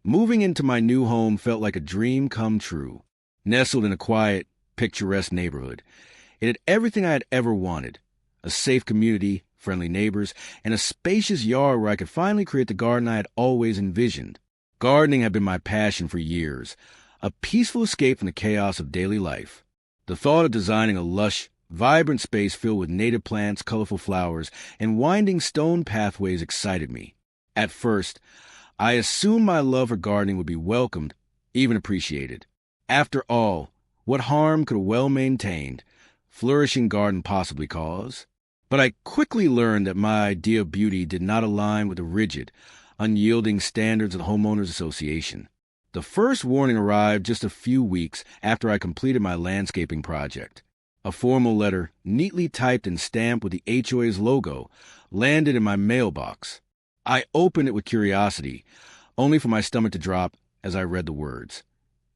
Moving into my new home felt like a dream come true. Nestled in a quiet, picturesque neighborhood, it had everything I had ever wanted: a safe community, friendly neighbors, and a spacious yard where I could finally create the garden I had always envisioned. Gardening had been my passion for years, a peaceful escape from the chaos of daily life. The thought of designing a lush, vibrant space filled with native plants, colorful flowers, and winding stone pathways excited me. At first, I assumed my love for gardening would be welcomed, even appreciated. After all, what harm could a well-maintained, flourishing garden possibly cause? But I quickly learned that my idea of beauty did not align with the rigid, unyielding standards of the Homeowners Association. The first warning arrived just a few weeks after I completed my landscaping project. A formal letter, neatly typed and stamped with the HOA's logo, landed in my mailbox. I opened it with curiosity, only for my stomach to drop as I read the words.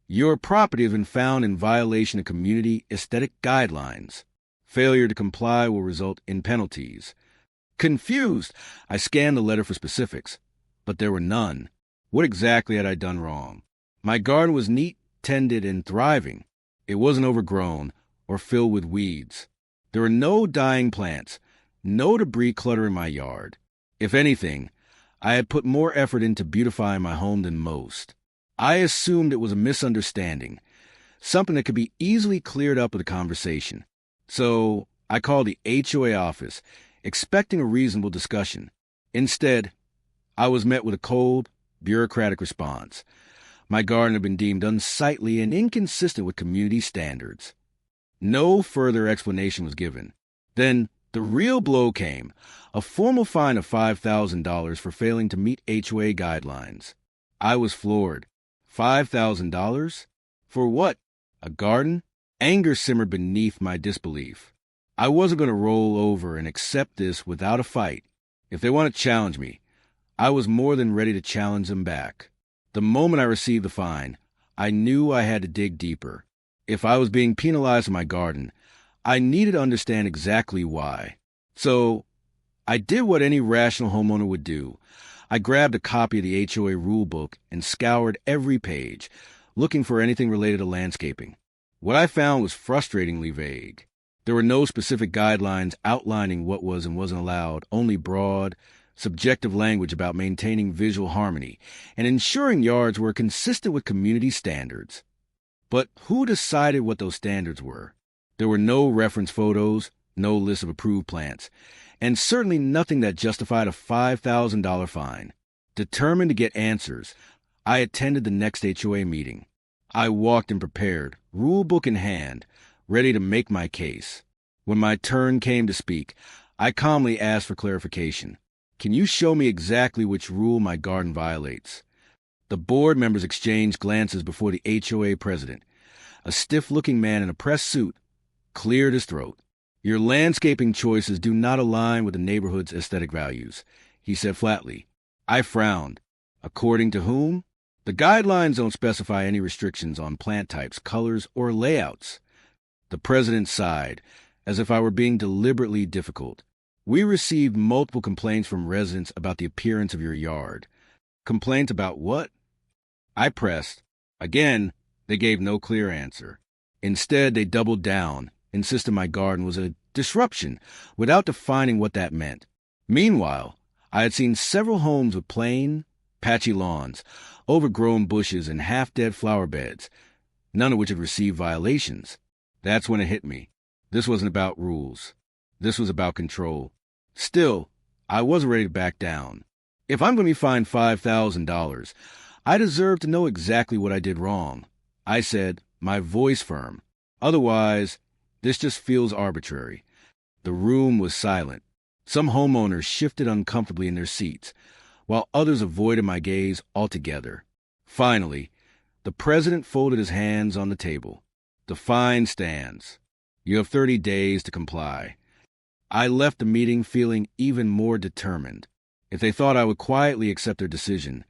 Your property has been found in violation of community aesthetic guidelines. Failure to comply will result in penalties. Confused, I scanned the letter for specifics, but there were none. What exactly had I done wrong? My garden was neat, tended, and thriving. It wasn't overgrown or filled with weeds. There were no dying plants, no debris cluttering my yard. If anything, I had put more effort into beautifying my home than most. I assumed it was a misunderstanding, something that could be easily cleared up with a conversation. So I called the HOA office, expecting a reasonable discussion. Instead, I was met with a cold, bureaucratic response. My garden had been deemed unsightly and inconsistent with community standards. No further explanation was given. Then the real blow came, a formal fine of $5,000 for failing to meet HOA guidelines. I was floored. $5,000? For what? A garden? Anger simmered beneath my disbelief. I wasn't going to roll over and accept this without a fight. If they want to challenge me, I was more than ready to challenge them back. The moment I received the fine, I knew I had to dig deeper. If I was being penalized for my garden, I needed to understand exactly why. So I did what any rational homeowner would do. I grabbed a copy of the HOA rulebook and scoured every page, looking for anything related to landscaping. What I found was frustratingly vague. There were no specific guidelines outlining what was and wasn't allowed, only broad, subjective language about maintaining visual harmony and ensuring yards were consistent with community standards. But who decided what those standards were? There were no reference photos, no list of approved plants, and certainly nothing that justified a $5,000 fine. Determined to get answers, I attended the next HOA meeting. I walked in prepared, rulebook in hand, ready to make my case. When my turn came to speak, I calmly asked for clarification. Can you show me exactly which rule my garden violates? The board members exchanged glances before the HOA president. A stiff-looking man in a press suit cleared his throat. Your landscaping choices do not align with the neighborhood's aesthetic values, he said flatly. I frowned. According to whom? The guidelines don't specify any restrictions on plant types, colors, or layouts. The president sighed, as if I were being deliberately difficult. We received multiple complaints from residents about the appearance of your yard. Complaints about what? I pressed. Again, they gave no clear answer. Instead, they doubled down, insisted my garden was a disruption, without defining what that meant. Meanwhile, I had seen several homes with plain, patchy lawns, overgrown bushes, and half-dead flower beds, none of which had received violations. That's when it hit me. This wasn't about rules. This was about control. Still, I wasn't ready to back down. If I'm going to be fined $5,000, I deserve to know exactly what I did wrong. I said, my voice firm. Otherwise, this just feels arbitrary. The room was silent. Some homeowners shifted uncomfortably in their seats, while others avoided my gaze altogether. Finally, the president folded his hands on the table. The fine stands. You have 30 days to comply. I left the meeting feeling even more determined. If they thought I would quietly accept their decision,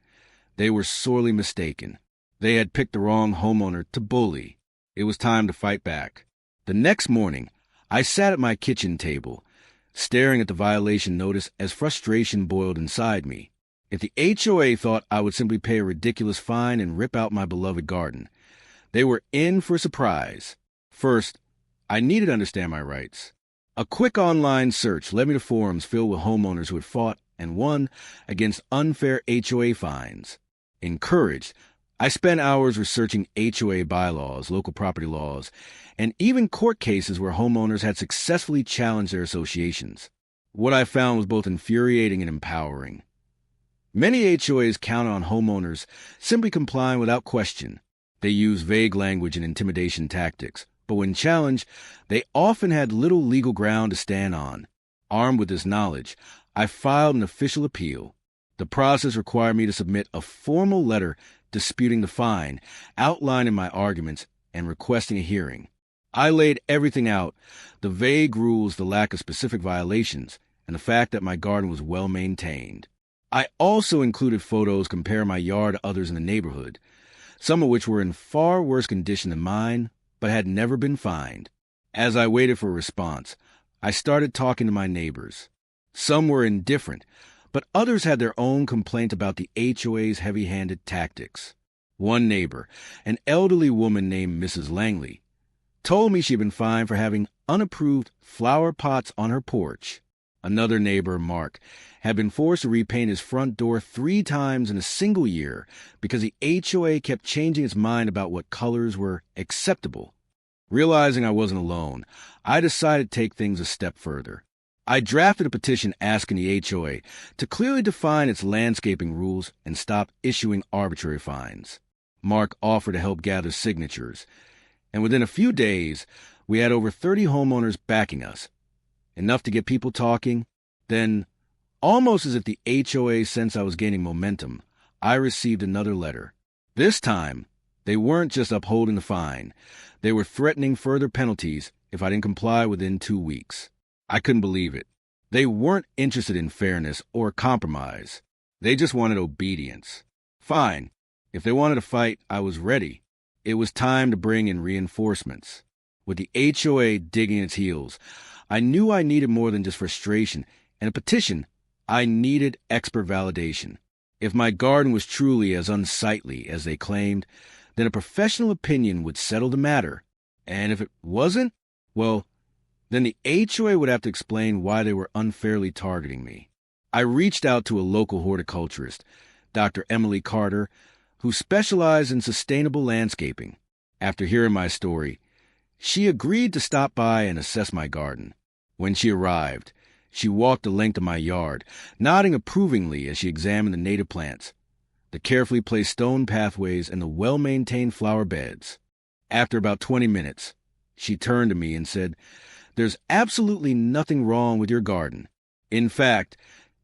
they were sorely mistaken. They had picked the wrong homeowner to bully. It was time to fight back. The next morning, I sat at my kitchen table, staring at the violation notice as frustration boiled inside me. If the HOA thought I would simply pay a ridiculous fine and rip out my beloved garden, they were in for a surprise. First, I needed to understand my rights. A quick online search led me to forums filled with homeowners who had fought and won against unfair HOA fines. Encouraged, I spent hours researching HOA bylaws, local property laws, and even court cases where homeowners had successfully challenged their associations. What I found was both infuriating and empowering. Many HOAs count on homeowners simply complying without question. They use vague language and intimidation tactics, but when challenged, they often had little legal ground to stand on. Armed with this knowledge, I filed an official appeal. The process required me to submit a formal letter disputing the fine, outlining my arguments, and requesting a hearing. I laid everything out, the vague rules, the lack of specific violations, and the fact that my garden was well maintained. I also included photos comparing my yard to others in the neighborhood, some of which were in far worse condition than mine, but had never been fined. As I waited for a response, I started talking to my neighbors. Some were indifferent, but others had their own complaint about the HOA's heavy-handed tactics. One neighbor, an elderly woman named Mrs. Langley, told me she'd been fined for having unapproved flower pots on her porch. Another neighbor, Mark, had been forced to repaint his front door 3 times in a single year because the HOA kept changing its mind about what colors were acceptable. Realizing I wasn't alone, I decided to take things a step further. I drafted a petition asking the HOA to clearly define its landscaping rules and stop issuing arbitrary fines. Mark offered to help gather signatures, and within a few days, we had over 30 homeowners backing us. Enough to get people talking. Then, almost as if the HOA sensed I was gaining momentum, I received another letter. This time, they weren't just upholding the fine. They were threatening further penalties if I didn't comply within 2 weeks. I couldn't believe it. They weren't interested in fairness or compromise. They just wanted obedience. Fine. If they wanted to fight, I was ready. It was time to bring in reinforcements. With the HOA digging its heels, I knew I needed more than just frustration and a petition. I needed expert validation. If my garden was truly as unsightly as they claimed, then a professional opinion would settle the matter. And if it wasn't, well, then the HOA would have to explain why they were unfairly targeting me. I reached out to a local horticulturist, Dr. Emily Carter, who specialized in sustainable landscaping. After hearing my story, she agreed to stop by and assess my garden. When she arrived, she walked the length of my yard, nodding approvingly as she examined the native plants, the carefully placed stone pathways, and the well-maintained flower beds. After about 20 minutes, she turned to me and said, "There's absolutely nothing wrong with your garden. In fact,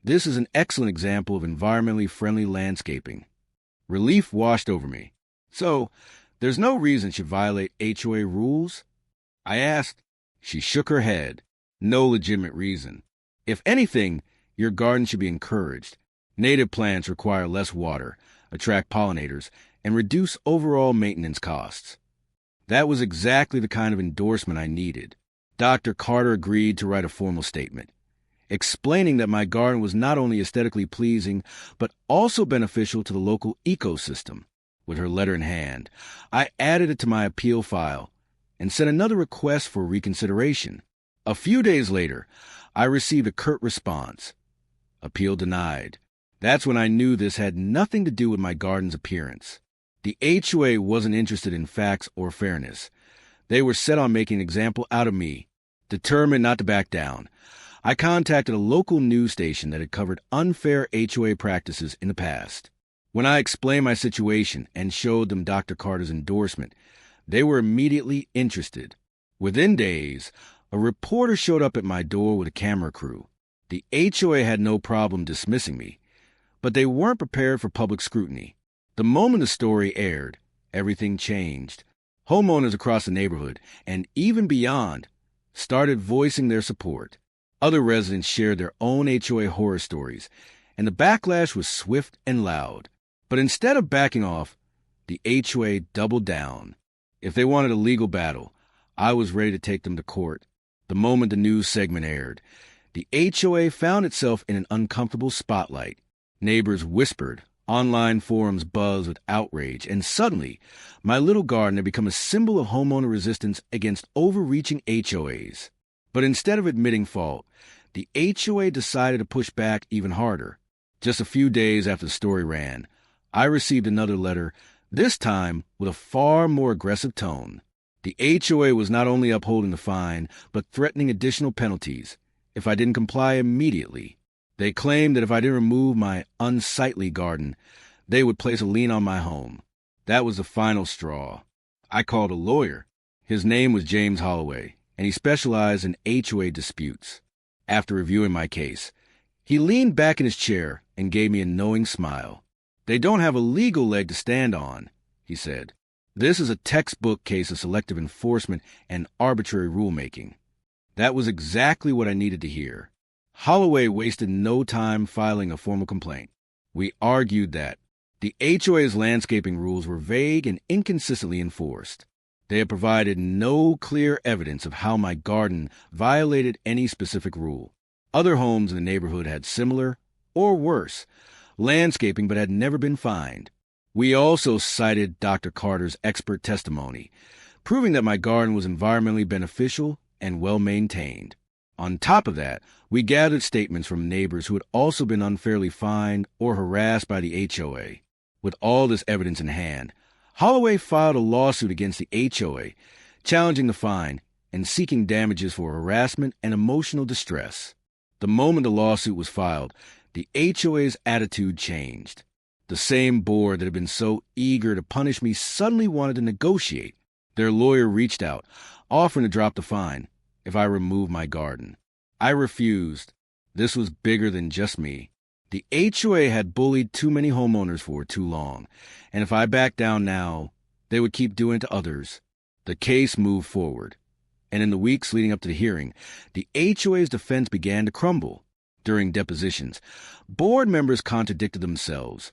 this is an excellent example of environmentally friendly landscaping." Relief washed over me. "So, there's no reason she violate HOA rules?" I asked. She shook her head. "No legitimate reason. If anything, your garden should be encouraged. Native plants require less water, attract pollinators, and reduce overall maintenance costs." That was exactly the kind of endorsement I needed. Dr. Carter agreed to write a formal statement, explaining that my garden was not only aesthetically pleasing, but also beneficial to the local ecosystem. With her letter in hand, I added it to my appeal file and sent another request for reconsideration. A few days later, I received a curt response. Appeal denied. That's when I knew this had nothing to do with my garden's appearance. The HOA wasn't interested in facts or fairness. They were set on making an example out of me. Determined not to back down, I contacted a local news station that had covered unfair HOA practices in the past. When I explained my situation and showed them Dr. Carter's endorsement, they were immediately interested. Within days, a reporter showed up at my door with a camera crew. The HOA had no problem dismissing me, but they weren't prepared for public scrutiny. The moment the story aired, everything changed. Homeowners across the neighborhood, and even beyond, started voicing their support. Other residents shared their own HOA horror stories, and the backlash was swift and loud. But instead of backing off, the HOA doubled down. If they wanted a legal battle, I was ready to take them to court. The moment the news segment aired, the HOA found itself in an uncomfortable spotlight. Neighbors whispered, online forums buzzed with outrage, and suddenly, my little garden had become a symbol of homeowner resistance against overreaching HOAs. But instead of admitting fault, the HOA decided to push back even harder. Just a few days after the story ran, I received another letter, this time with a far more aggressive tone. The HOA was not only upholding the fine, but threatening additional penalties if I didn't comply immediately. They claimed that if I didn't remove my unsightly garden, they would place a lien on my home. That was the final straw. I called a lawyer. His name was James Holloway, and he specialized in HOA disputes. After reviewing my case, he leaned back in his chair and gave me a knowing smile. "They don't have a legal leg to stand on," he said. "This is a textbook case of selective enforcement and arbitrary rulemaking." That was exactly what I needed to hear. Holloway wasted no time filing a formal complaint. We argued that the HOA's landscaping rules were vague and inconsistently enforced. They had provided no clear evidence of how my garden violated any specific rule. Other homes in the neighborhood had similar, or worse, landscaping but had never been fined. We also cited Dr. Carter's expert testimony, proving that my garden was environmentally beneficial and well-maintained. On top of that, we gathered statements from neighbors who had also been unfairly fined or harassed by the HOA. With all this evidence in hand, Holloway filed a lawsuit against the HOA, challenging the fine and seeking damages for harassment and emotional distress. The moment the lawsuit was filed, the HOA's attitude changed. The same board that had been so eager to punish me suddenly wanted to negotiate. Their lawyer reached out, offering to drop the fine if I removed my garden. I refused. This was bigger than just me. The HOA had bullied too many homeowners for too long, and if I backed down now, they would keep doing it to others. The case moved forward, and in the weeks leading up to the hearing, the HOA's defense began to crumble. During depositions, board members contradicted themselves,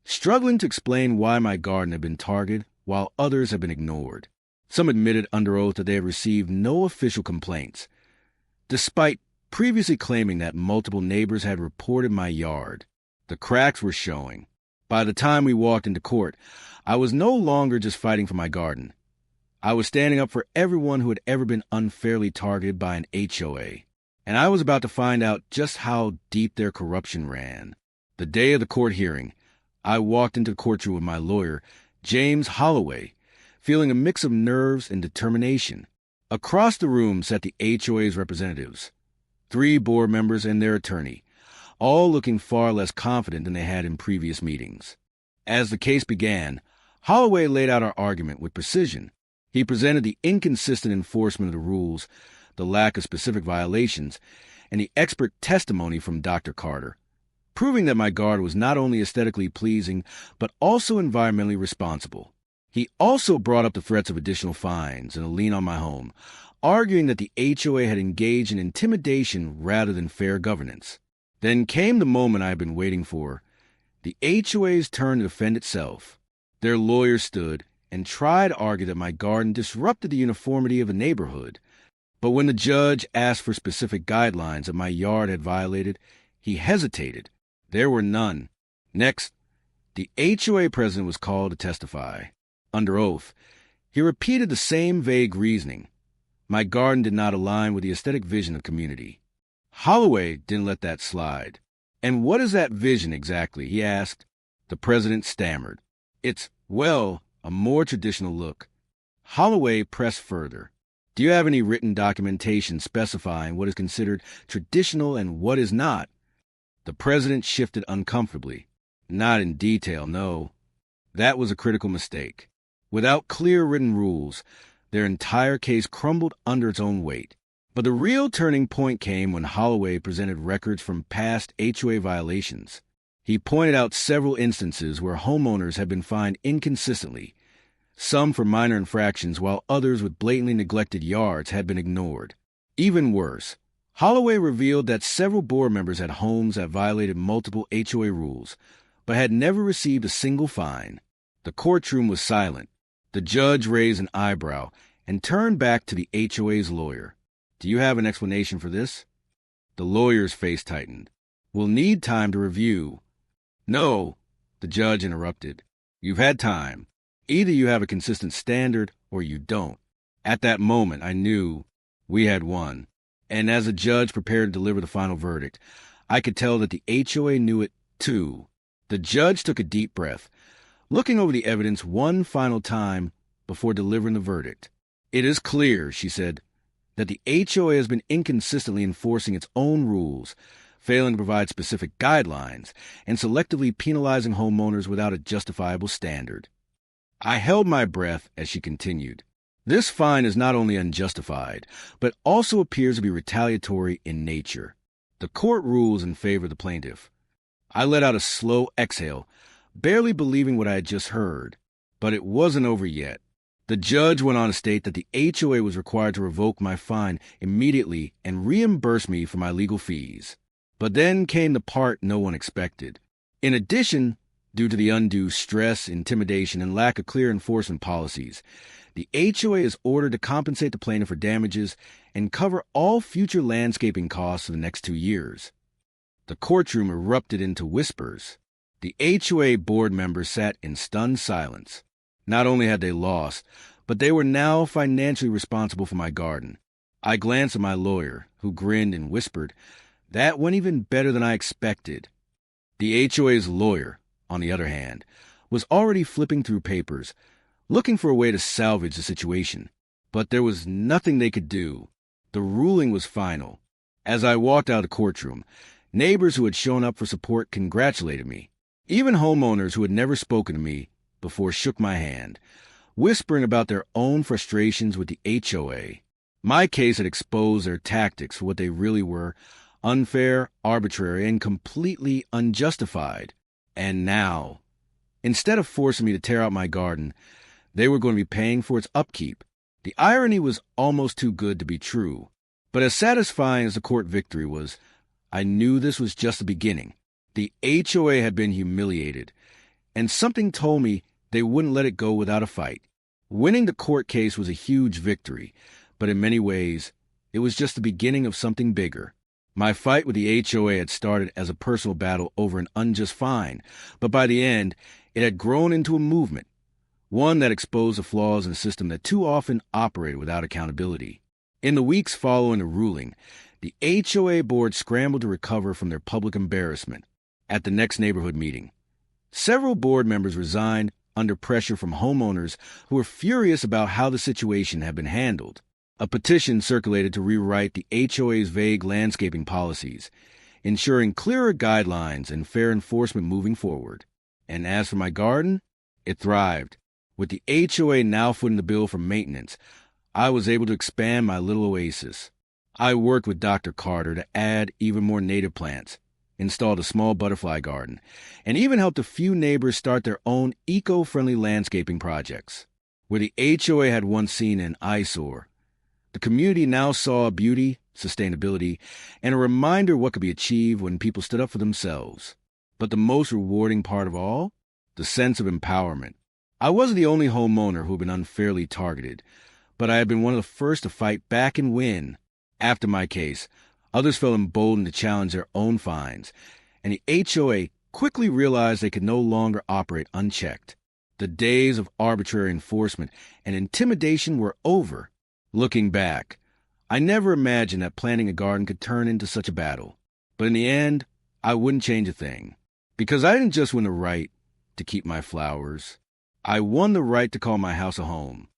struggling to explain why my garden had been targeted while others had been ignored. Some admitted under oath that they had received no official complaints, despite previously claiming that multiple neighbors had reported my yard. The cracks were showing. By the time we walked into court, I was no longer just fighting for my garden. I was standing up for everyone who had ever been unfairly targeted by an HOA, and I was about to find out just how deep their corruption ran. The day of the court hearing, I walked into the courtroom with my lawyer, James Holloway, feeling a mix of nerves and determination. Across the room sat the HOA's representatives, 3 board members and their attorney, all looking far less confident than they had in previous meetings. As the case began, Holloway laid out our argument with precision. He presented the inconsistent enforcement of the rules, the lack of specific violations, and the expert testimony from Dr. Carter, proving that my garden was not only aesthetically pleasing, but also environmentally responsible. He also brought up the threats of additional fines and a lien on my home, arguing that the HOA had engaged in intimidation rather than fair governance. Then came the moment I had been waiting for, the HOA's turn to defend itself. Their lawyers stood and tried to argue that my garden disrupted the uniformity of the neighborhood. But when the judge asked for specific guidelines that my yard had violated, he hesitated. There were none. Next, the HOA president was called to testify. Under oath, he repeated the same vague reasoning. My garden did not align with the aesthetic vision of the community. Holloway didn't let that slide. "And what is that vision exactly?" he asked. The president stammered. "It's, well, a more traditional look." Holloway pressed further. "Do you have any written documentation specifying what is considered traditional and what is not?" The president shifted uncomfortably. "Not in detail, no." That was a critical mistake. Without clear written rules, their entire case crumbled under its own weight. But the real turning point came when Holloway presented records from past HOA violations. He pointed out several instances where homeowners had been fined inconsistently, some for minor infractions while others with blatantly neglected yards had been ignored. Even worse, Holloway revealed that several board members had homes that violated multiple HOA rules, but had never received a single fine. The courtroom was silent. The judge raised an eyebrow and turned back to the HOA's lawyer. "Do you have an explanation for this?" The lawyer's face tightened. "We'll need time to review." No, the judge interrupted. You've had time. Either you have a consistent standard or you don't. At that moment, I knew we had won. And as the judge prepared to deliver the final verdict, I could tell that the HOA knew it too. The judge took a deep breath, looking over the evidence one final time before delivering the verdict. It is clear, she said, that the HOA has been inconsistently enforcing its own rules, failing to provide specific guidelines, and selectively penalizing homeowners without a justifiable standard. I held my breath as she continued. This fine is not only unjustified, but also appears to be retaliatory in nature. The court rules in favor of the plaintiff. I let out a slow exhale, barely believing what I had just heard. But it wasn't over yet. The judge went on to state that the HOA was required to revoke my fine immediately and reimburse me for my legal fees. But then came the part no one expected. In addition, due to the undue stress, intimidation, and lack of clear enforcement policies, the HOA is ordered to compensate the plaintiff for damages and cover all future landscaping costs for the next 2 years. The courtroom erupted into whispers. The HOA board members sat in stunned silence. Not only had they lost, but they were now financially responsible for my garden. I glanced at my lawyer, who grinned and whispered, "That went even better than I expected." The HOA's lawyer, on the other hand, was already flipping through papers, looking for a way to salvage the situation. But there was nothing they could do. The ruling was final. As I walked out of the courtroom, neighbors who had shown up for support congratulated me. Even homeowners who had never spoken to me before shook my hand, whispering about their own frustrations with the HOA. My case had exposed their tactics for what they really were: unfair, arbitrary, and completely unjustified. And now, instead of forcing me to tear out my garden, they were going to be paying for its upkeep. The irony was almost too good to be true. But as satisfying as the court victory was, I knew this was just the beginning. The HOA had been humiliated, and something told me they wouldn't let it go without a fight. Winning the court case was a huge victory, but in many ways, it was just the beginning of something bigger. My fight with the HOA had started as a personal battle over an unjust fine, but by the end, it had grown into a movement, one that exposed the flaws in a system that too often operated without accountability. In the weeks following the ruling, the HOA board scrambled to recover from their public embarrassment. At the next neighborhood meeting, several board members resigned under pressure from homeowners who were furious about how the situation had been handled. A petition circulated to rewrite the HOA's vague landscaping policies, ensuring clearer guidelines and fair enforcement moving forward. And as for my garden, it thrived. With the HOA now footing the bill for maintenance, I was able to expand my little oasis. I worked with Dr. Carter to add even more native plants, installed a small butterfly garden, and even helped a few neighbors start their own eco-friendly landscaping projects. Where the HOA had once seen an eyesore, the community now saw beauty, sustainability, and a reminder of what could be achieved when people stood up for themselves. But the most rewarding part of all? The sense of empowerment. I wasn't the only homeowner who had been unfairly targeted, but I had been one of the first to fight back and win. After my case, others felt emboldened to challenge their own fines, and the HOA quickly realized they could no longer operate unchecked. The days of arbitrary enforcement and intimidation were over. Looking back, I never imagined that planting a garden could turn into such a battle. But in the end, I wouldn't change a thing. Because I didn't just win the right to keep my flowers. I won the right to call my house a home.